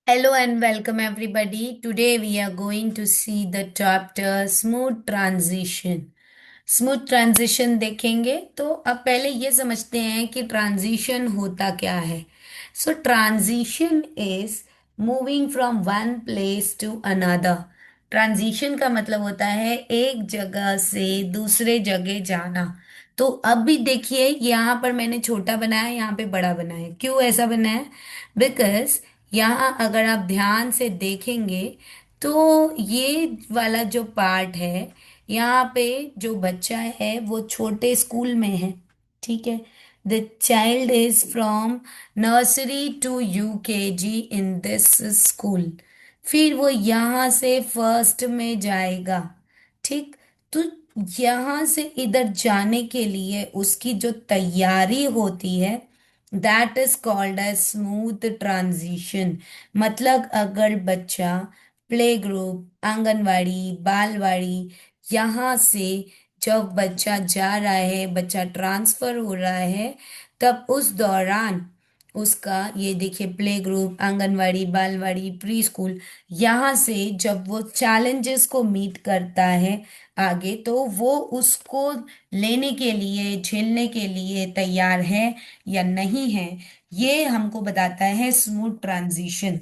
Hello and welcome everybody. Today we are going to see the chapter Smooth Transition. Smooth transition देखेंगे तो अब पहले ये समझते हैं कि ट्रांजिशन होता क्या है। So transition is moving from one place to another. Transition का मतलब होता है एक जगह से दूसरे जगह जाना। तो अब भी देखिए यहाँ पर मैंने छोटा बनाया, यहाँ पे बड़ा बनाया। क्यों ऐसा बनाया? बिकॉज यहाँ अगर आप ध्यान से देखेंगे तो ये वाला जो पार्ट है, यहाँ पे जो बच्चा है वो छोटे स्कूल में है। ठीक है। The child is from nursery to UKG in this school. फिर वो यहाँ से फर्स्ट में जाएगा। ठीक। तो यहाँ से इधर जाने के लिए उसकी जो तैयारी होती है, that is called as smooth transition. मतलब अगर बच्चा प्ले ग्रुप, आंगनवाड़ी, बालवाड़ी, यहाँ से जब बच्चा जा रहा है, बच्चा ट्रांसफर हो रहा है, तब उस दौरान उसका ये देखिए play group, anganwadi, balwadi, pre school, यहाँ से जब वो चैलेंजेस को मीट करता है आगे, तो वो उसको लेने के लिए, झेलने के लिए तैयार है या नहीं है, ये हमको बताता है smooth transition.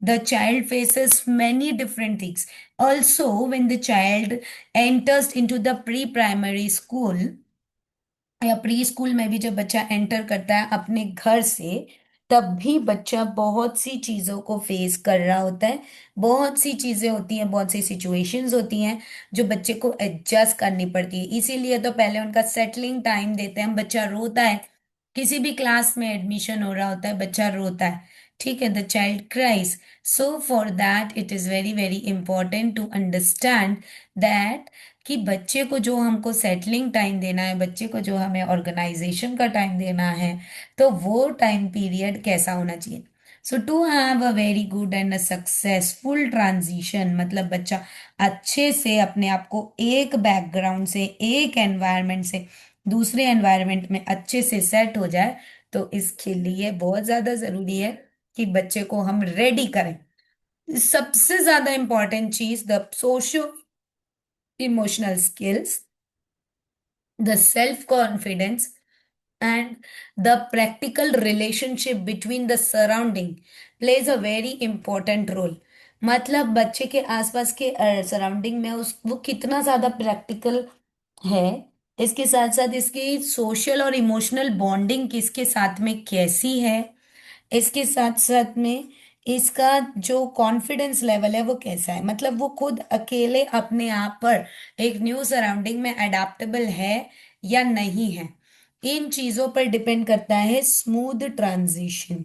The child faces many different things. Also, when the child enters into the pre-primary school या प्री स्कूल में भी जब बच्चा एंटर करता है अपने घर से, तब भी बच्चा बहुत सी चीजों को फेस कर रहा होता है। बहुत सी चीजें होती हैं, बहुत सी सिचुएशंस होती हैं जो बच्चे को एडजस्ट करनी पड़ती है। इसीलिए तो पहले उनका सेटलिंग टाइम देते हैं। बच्चा रोता है, किसी भी क्लास में एडमिशन हो रहा होता है, बच्चा रोता है। ठीक है, the child cries. So for that it is very very important to understand that कि बच्चे को जो हमको सेटलिंग टाइम देना है, बच्चे को जो हमें ऑर्गेनाइजेशन का टाइम देना है, तो वो टाइम पीरियड कैसा होना चाहिए। So to have a very good and a successful transition, मतलब बच्चा अच्छे से अपने आप को एक बैकग्राउंड से, एक एनवायरनमेंट से दूसरे एनवायरनमेंट में अच्छे से सेट हो जाए, तो इसके लिए बहुत ज्यादा जरूरी है कि बच्चे को हम रेडी करें। सबसे ज्यादा इंपॉर्टेंट चीज, the socio emotional skills, the self confidence, and the practical relationship between the surrounding plays a very important role। मतलब बच्चे के आसपास के सराउंडिंग में उस वो कितना ज्यादा प्रैक्टिकल है, इसके साथ साथ इसकी सोशल और इमोशनल बॉन्डिंग किसके साथ में कैसी है, इसके साथ साथ में इसका जो कॉन्फिडेंस लेवल है वो कैसा है। मतलब वो खुद अकेले अपने आप पर एक न्यू सराउंडिंग में अडेप्टेबल है या नहीं है, इन चीजों पर डिपेंड करता है smooth transition.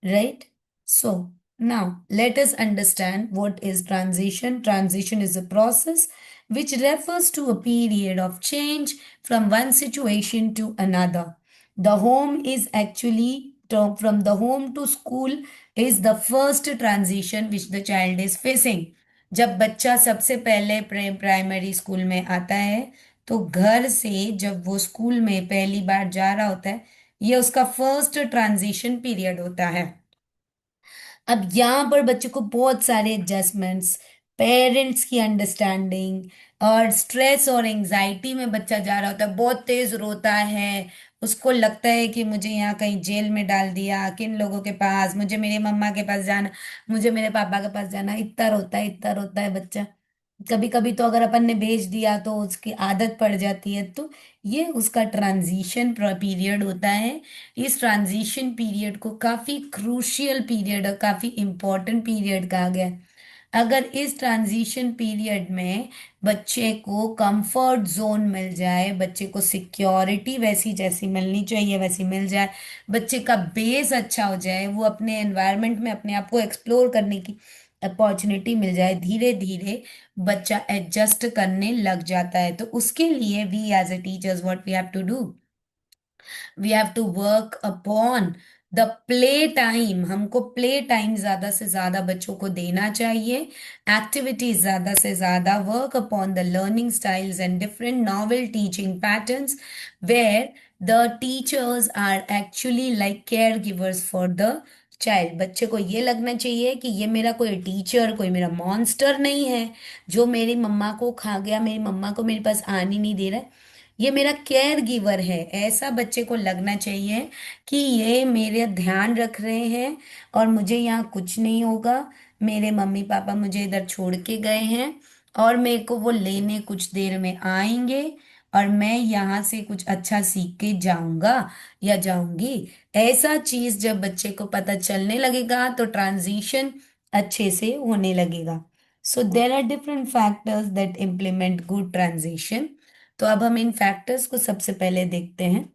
Right? So, now let us understand what is transition. Transition is a process which refers to a period of change from one situation to another. The home is actually from the home to school is the first transition which the child is facing। जब बच्चा सबसे पहले primary school में आता है, तो घर से जब वो स्कूल में पहली बार जा रहा होता है, ये उसका फर्स्ट ट्रांजिशन पीरियड होता है। अब यहाँ पर बच्चे को बहुत सारे एडजस्टमेंट्स, पेरेंट्स की अंडरस्टैंडिंग और स्ट्रेस और एंजाइटी में बच्चा जा रहा होता है। बहुत तेज रोता है, उसको लगता है कि मुझे यहाँ कहीं जेल में डाल दिया, किन लोगों के पास, मुझे मेरे मम्मा के पास जाना, मुझे मेरे पापा के पास जाना। इतना रोता है, इतना रोता है बच्चा। कभी कभी तो अगर अपन ने भेज दिया तो उसकी आदत पड़ जाती है। तो ये उसका ट्रांजिशन पीरियड होता है। इस ट्रांजिशन पीरियड को काफी क्रूशियल पीरियड और काफी इंपॉर्टेंट पीरियड कहा गया है। अगर इस ट्रांजिशन पीरियड में बच्चे को कंफर्ट जोन मिल जाए, बच्चे को सिक्योरिटी वैसी जैसी मिलनी चाहिए वैसी मिल जाए, बच्चे का बेस अच्छा हो जाए, वो अपने एनवायरनमेंट में अपने आप को एक्सप्लोर करने की अपॉर्चुनिटी मिल जाए, धीरे धीरे बच्चा एडजस्ट करने लग जाता है। तो उसके लिए we as a teachers what we have to do, we have to work upon the play time. हमको प्ले टाइम ज्यादा से ज्यादा बच्चों को देना चाहिए, एक्टिविटीज ज्यादा से ज्यादा, work upon the learning styles and different novel teaching patterns where the teachers are actually like care givers for the child, बच्चे को ये लगना चाहिए कि ये मेरा कोई टीचर, कोई मेरा मॉन्स्टर नहीं है जो मेरी मम्मा को खा गया, मेरी मम्मा को मेरे पास आने नहीं दे रहा है। ये मेरा केयर गिवर है, ऐसा बच्चे को लगना चाहिए कि ये मेरे ध्यान रख रहे हैं और मुझे यहाँ कुछ नहीं होगा। मेरे मम्मी पापा मुझे इधर छोड़ के गए हैं और मेरे को वो लेने कुछ देर में आएंगे और मैं यहाँ से कुछ अच्छा सीख के जाऊंगा या जाऊंगी। ऐसा चीज जब बच्चे को पता चलने लगेगा तो ट्रांजिशन अच्छे से होने लगेगा। So there are different factors that implement good transition. तो अब हम इन फैक्टर्स को सबसे पहले देखते हैं।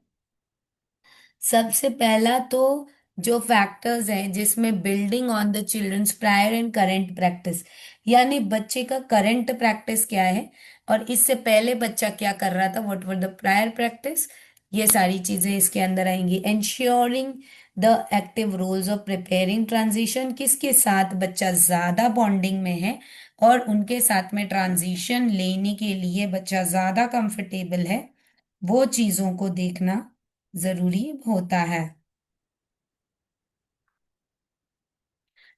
सबसे पहला तो जो फैक्टर्स हैं जिसमें building on the children's prior and current practice, यानी बच्चे का करंट प्रैक्टिस क्या है और इससे पहले बच्चा क्या कर रहा था, what were the prior practice, ये सारी चीजें इसके अंदर आएंगी। Ensuring the active roles of preparing transition, किसके साथ बच्चा ज्यादा बॉन्डिंग में है और उनके साथ में ट्रांजिशन लेने के लिए बच्चा ज्यादा कंफर्टेबल है, वो चीजों को देखना जरूरी होता है।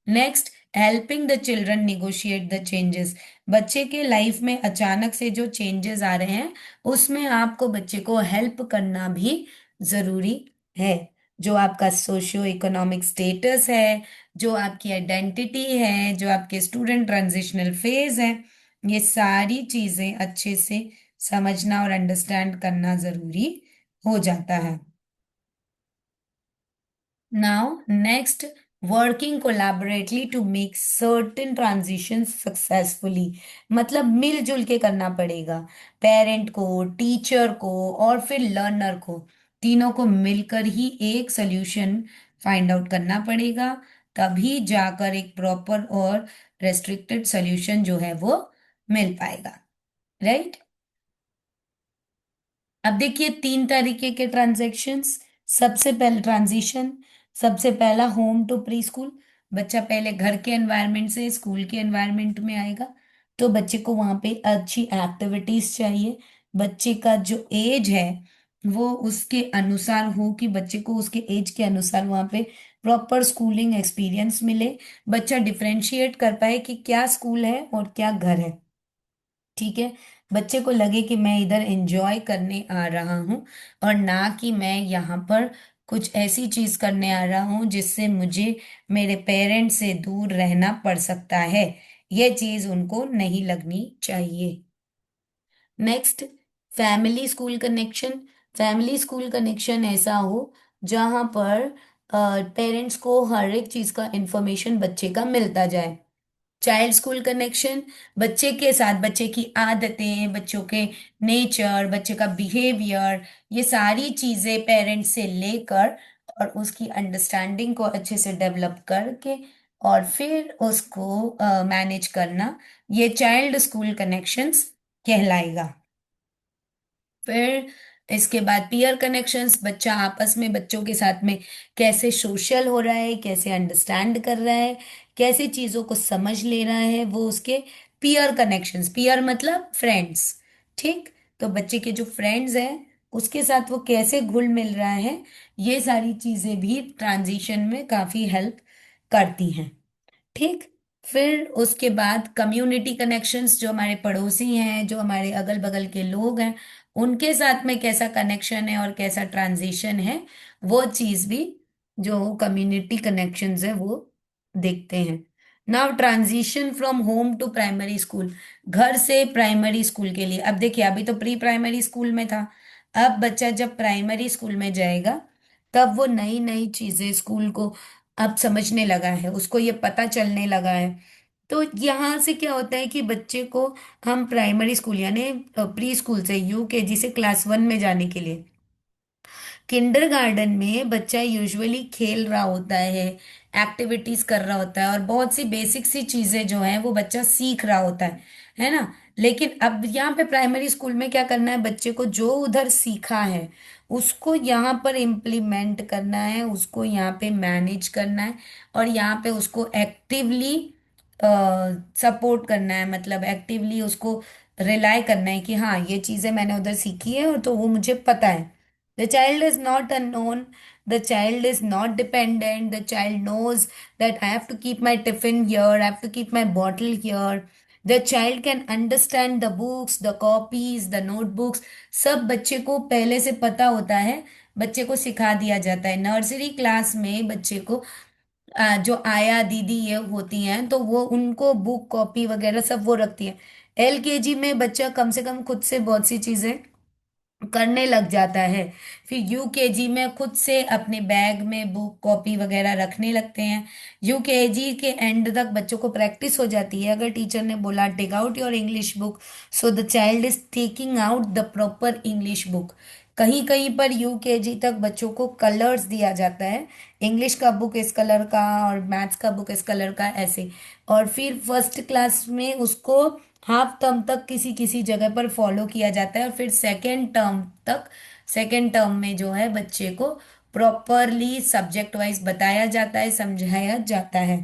Next, helping the children negotiate the changes. बच्चे के लाइफ में अचानक से जो चेंजेस आ रहे हैं उसमें आपको बच्चे को हेल्प करना भी जरूरी है। जो आपका सोशियो इकोनॉमिक स्टेटस है, जो आपकी आइडेंटिटी है, जो आपके स्टूडेंट ट्रांजिशनल फेज है, ये सारी चीजें अच्छे से समझना और अंडरस्टैंड करना जरूरी हो जाता है। Now, next, working collaboratively to make certain transitions successfully, मतलब मिलजुल के करना पड़ेगा। पेरेंट को, टीचर को और फिर लर्नर को, तीनों को मिलकर ही एक सोल्यूशन फाइंड आउट करना पड़ेगा। तभी जाकर एक प्रॉपर और रेस्ट्रिक्टेड सोल्यूशन जो है वो मिल पाएगा। राइट। अब देखिए तीन तरीके के ट्रांजैक्शंस। सबसे पहले ट्रांजिशन, सबसे पहला होम टू प्री स्कूल। बच्चा पहले घर के एनवायरनमेंट से स्कूल के एनवायरनमेंट में आएगा, तो बच्चे को वहां पे अच्छी एक्टिविटीज चाहिए। बच्चे का जो एज है वो उसके अनुसार हो, कि बच्चे को उसके एज के अनुसार वहां पे प्रॉपर स्कूलिंग एक्सपीरियंस मिले, बच्चा डिफरेंशिएट कर पाए कि क्या स्कूल है और क्या घर है। ठीक है, बच्चे को लगे कि मैं इधर एंजॉय करने आ रहा हूँ और ना कि मैं यहाँ पर कुछ ऐसी चीज करने आ रहा हूँ जिससे मुझे मेरे पेरेंट्स से दूर रहना पड़ सकता है। ये चीज उनको नहीं लगनी चाहिए। Next, family school connection. Family school connection ऐसा हो जहां पर पेरेंट्स को हर एक चीज का इंफॉर्मेशन बच्चे का मिलता जाए। चाइल्ड स्कूल कनेक्शन, बच्चे के साथ बच्चे की आदतें, बच्चों के नेचर, बच्चे का बिहेवियर, ये सारी चीजें पेरेंट्स से लेकर और उसकी अंडरस्टैंडिंग को अच्छे से डेवलप करके और फिर उसको मैनेज करना, ये चाइल्ड स्कूल कनेक्शंस कहलाएगा। फिर इसके बाद पीयर कनेक्शंस, बच्चा आपस में बच्चों के साथ में कैसे सोशल हो रहा है, कैसे अंडरस्टैंड कर रहा है, कैसे चीजों को समझ ले रहा है, वो उसके पीयर कनेक्शंस। पीयर मतलब फ्रेंड्स। ठीक, तो बच्चे के जो फ्रेंड्स हैं उसके साथ वो कैसे घुल मिल रहा है, ये सारी चीजें भी ट्रांजिशन में काफी हेल्प करती हैं। ठीक, फिर उसके बाद कम्युनिटी कनेक्शंस, जो हमारे पड़ोसी हैं, जो हमारे अगल बगल के लोग हैं, उनके साथ में कैसा कनेक्शन है और कैसा ट्रांजिशन है, वो चीज भी जो कम्युनिटी कनेक्शंस है वो देखते हैं। Now transition from home to primary school, घर से प्राइमरी स्कूल के लिए। अब देखिए अभी तो प्री प्राइमरी स्कूल में था, अब बच्चा जब प्राइमरी स्कूल में जाएगा तब वो नई नई चीजें स्कूल को अब समझने लगा है, उसको ये पता चलने लगा है। तो यहाँ से क्या होता है कि बच्चे को हम प्राइमरी स्कूल यानी प्री स्कूल से यूकेजी से क्लास 1 में जाने के लिए, किंडरगार्टन में बच्चा यूजुअली खेल रहा होता है, एक्टिविटीज कर रहा होता है और बहुत सी बेसिक सी चीजें जो हैं वो बच्चा सीख रहा होता है ना। लेकिन अब यहाँ पे प्राइमरी स्कूल में क्या करना है, बच्चे को जो उधर सीखा है उसको यहाँ पर इम्प्लीमेंट करना है, उसको यहाँ पे मैनेज करना है और यहाँ पे उसको एक्टिवली सपोर्ट करना है, मतलब एक्टिवली उसको रिलाय करना है कि हाँ ये चीजें मैंने उधर सीखी है और तो वो मुझे पता है। The child is not unknown, The child is not dependent. The child knows that I have to keep my tiffin here, I have to keep my bottle here. The child can understand the books, the copies, the notebooks. सब बच्चे को पहले से पता होता है, बच्चे को सिखा दिया जाता है। नर्सरी क्लास में बच्चे को जो आया दीदी ये होती हैं तो वो उनको बुक कॉपी वगैरह सब वो रखती है। एलकेजी में बच्चा कम से कम खुद से बहुत सी चीजें करने लग जाता है। फिर यूकेजी में खुद से अपने बैग में बुक कॉपी वगैरह रखने लगते हैं। यूकेजी के एंड तक बच्चों को प्रैक्टिस हो जाती है। अगर टीचर ने बोला take out your English book, so the child is taking out the proper English book. कहीं कहीं पर यूकेजी तक बच्चों को कलर्स दिया जाता है, इंग्लिश का बुक इस कलर का और मैथ्स का बुक इस कलर का, ऐसे। और फिर फर्स्ट क्लास में उसको हाफ टर्म तक किसी किसी जगह पर फॉलो किया जाता है, और फिर सेकेंड टर्म तक, सेकेंड टर्म में जो है बच्चे को प्रॉपरली सब्जेक्ट वाइज बताया जाता है, समझाया जाता है।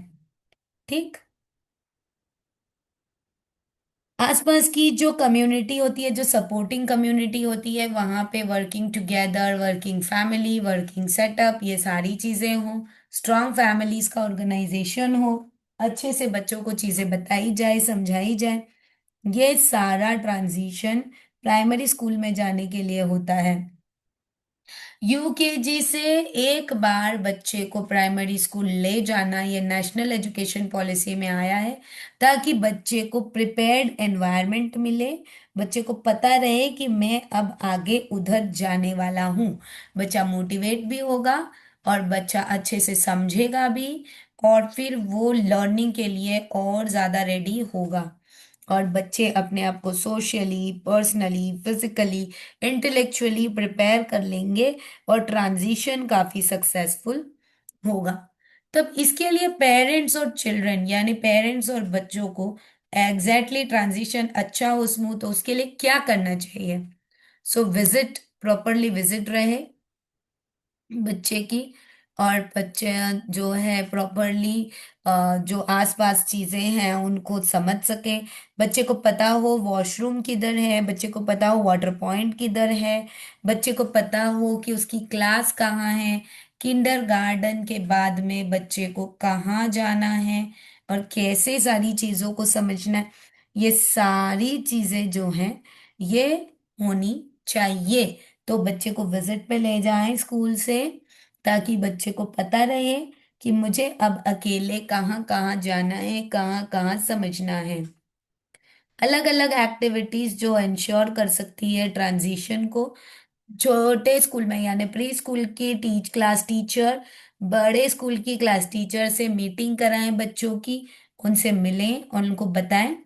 ठीक। आसपास की जो कम्युनिटी होती है, जो सपोर्टिंग कम्युनिटी होती है, वहां पे working together, working family, working setup, ये सारी चीजें हों, स्ट्रांग फैमिलीज का ऑर्गेनाइजेशन हो, अच्छे से बच्चों को चीजें बताई जाए, समझाई जाए, ये सारा ट्रांजिशन प्राइमरी स्कूल में जाने के लिए होता है। यूकेजी से एक बार बच्चे को प्राइमरी स्कूल ले जाना, ये नेशनल एजुकेशन पॉलिसी में आया है, ताकि बच्चे को प्रिपेयर्ड एनवायरनमेंट मिले, बच्चे को पता रहे कि मैं अब आगे उधर जाने वाला हूँ। बच्चा मोटिवेट भी होगा और बच्चा अच्छे से समझेगा भी, और फिर वो लर्निंग के लिए और ज़्यादा रेडी होगा। और बच्चे अपने आप को socially, personally, physically, intellectually prepare कर लेंगे, और ट्रांजिशन काफी सक्सेसफुल होगा। तब इसके लिए पेरेंट्स और चिल्ड्रन, यानी पेरेंट्स और बच्चों को एग्जैक्टली ट्रांजिशन अच्छा हो, स्मूथ हो, उसके लिए क्या करना चाहिए? सो विजिट, प्रॉपरली विजिट रहे बच्चे की, और बच्चे जो है प्रॉपरली जो आसपास चीजें हैं उनको समझ सके। बच्चे को पता हो वॉशरूम किधर है, बच्चे को पता हो वाटर पॉइंट किधर है, बच्चे को पता हो कि उसकी क्लास कहाँ है, किंडरगार्टन के बाद में बच्चे को कहाँ जाना है, और कैसे सारी चीजों को समझना है। ये सारी चीजें जो हैं ये होनी चाहिए। तो बच्चे को विजिट पे ले जाएं स्कूल से, ताकि बच्चे को पता रहे कि मुझे अब अकेले कहाँ कहाँ जाना है, कहाँ कहाँ समझना है। अलग अलग एक्टिविटीज जो इंश्योर कर सकती है ट्रांजिशन को। छोटे स्कूल में यानी प्री स्कूल की क्लास टीचर बड़े स्कूल की क्लास टीचर से मीटिंग कराएं बच्चों की, उनसे मिलें और उनको बताएं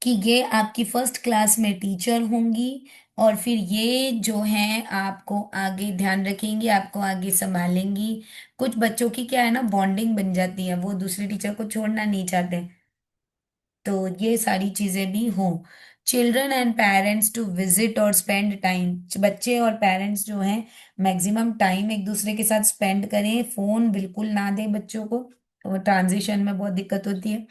कि ये आपकी फर्स्ट क्लास में टीचर होंगी, और फिर ये जो हैं आपको आगे ध्यान रखेंगी, आपको आगे संभालेंगी। कुछ बच्चों की क्या है ना, बॉन्डिंग बन जाती है, वो दूसरे टीचर को छोड़ना नहीं चाहते। तो ये सारी चीजें भी हों। Children and parents to visit और स्पेंड टाइम, बच्चे और पेरेंट्स जो हैं मैक्सिमम टाइम एक दूसरे के साथ स्पेंड करें, फोन बिल्कुल ना दें बच्चों को, तो ट्रांजिशन में बहुत दिक्कत होती है।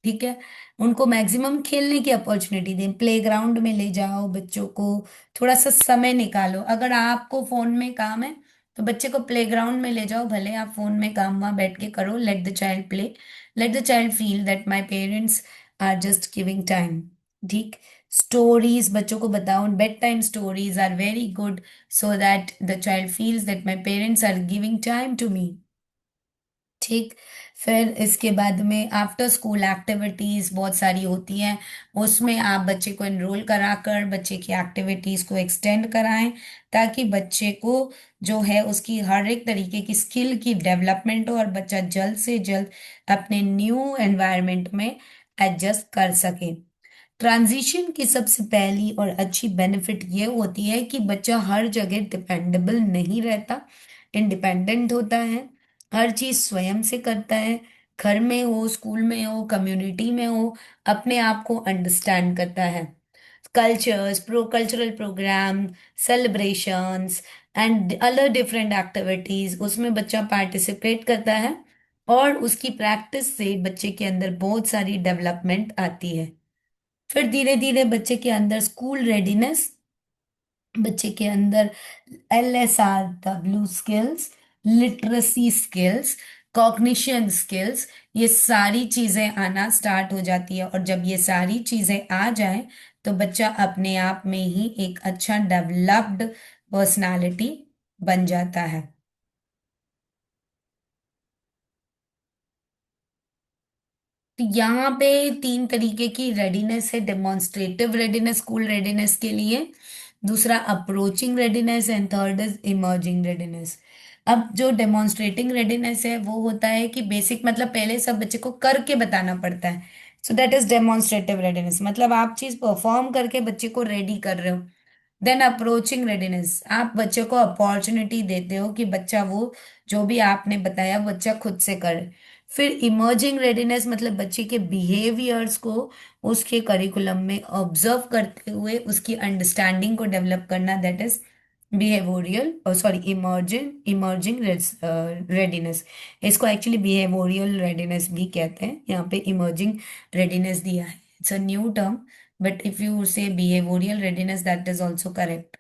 ठीक है। उनको मैक्सिमम खेलने की अपॉर्चुनिटी दें, प्लेग्राउंड में ले जाओ बच्चों को, थोड़ा सा समय निकालो। अगर आपको फोन में काम है तो बच्चे को प्लेग्राउंड में ले जाओ, भले आप फोन में काम वहां बैठ के करो, let the child play, let the child feel that my parents are just giving time. ठीक। स्टोरीज बच्चों को बताओ, bed time stories are very good, so that the child feels that my parents are giving time to me. ठीक। फिर इसके बाद में after school activities बहुत सारी होती हैं, उसमें आप बच्चे को एनरोल कराकर बच्चे की एक्टिविटीज को एक्सटेंड कराएं, ताकि बच्चे को जो है उसकी हर एक तरीके की स्किल की डेवलपमेंट हो, और बच्चा जल्द से जल्द अपने न्यू एनवायरनमेंट में एडजस्ट कर सके। ट्रांजिशन की सबसे पहली और अच्छी बेनिफिट ये होती है कि बच्चा हर जगह डिपेंडेबल नहीं रहता, इंडिपेंडेंट होता है, हर चीज स्वयं से करता है। घर में हो, स्कूल में हो, कम्युनिटी में हो, अपने आप को अंडरस्टैंड करता है। Cultures, cultural program, celebrations and other different activities, उसमें बच्चा पार्टिसिपेट करता है, और उसकी प्रैक्टिस से बच्चे के अंदर बहुत सारी डेवलपमेंट आती है। फिर धीरे धीरे बच्चे के अंदर स्कूल रेडीनेस बच्चे के अंदर LSR W skills, literacy skills, cognition skills, ये सारी चीजें आना स्टार्ट हो जाती है। और जब ये सारी चीजें आ जाए तो बच्चा अपने आप में ही एक अच्छा डेवलप्ड पर्सनालिटी बन जाता है। तो यहाँ पे तीन तरीके की रेडीनेस है। डेमोन्स्ट्रेटिव रेडीनेस स्कूल रेडीनेस के लिए, दूसरा approaching readiness, and third is emerging readiness. अब जो डेमोन्स्ट्रेटिंग रेडीनेस है वो होता है कि बेसिक मतलब पहले सब बच्चे को करके बताना पड़ता है। So that is demonstrative readiness, मतलब आप चीज परफॉर्म करके बच्चे को रेडी कर रहे हो। देन अप्रोचिंग रेडीनेस, आप बच्चे को अपॉर्चुनिटी देते हो कि बच्चा वो जो भी आपने बताया बच्चा खुद से करे। फिर इमर्जिंग रेडीनेस मतलब बच्चे के बिहेवियर्स को उसके करिकुलम में ऑब्जर्व करते हुए उसकी अंडरस्टैंडिंग को डेवलप करना, that is behavioural, sorry, emerging emerging readiness. इसको एक्चुअली बिहेवियरल रेडीनेस भी कहते हैं। यहाँ पे इमर्जिंग रेडीनेस दिया है, it's a new term, but if you say behavioral readiness, that is also correct.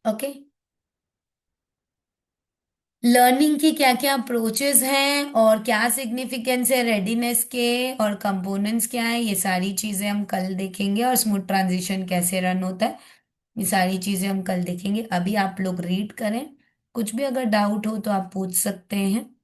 Okay. Learning की क्या क्या अप्रोचेस हैं और क्या सिग्निफिकेंस है रेडीनेस के, और कंपोनेंट्स क्या है, ये सारी चीजें हम कल देखेंगे। और स्मूथ ट्रांजिशन कैसे रन होता है, ये सारी चीजें हम कल देखेंगे। अभी आप लोग रीड करें, कुछ भी अगर डाउट हो तो आप पूछ सकते हैं।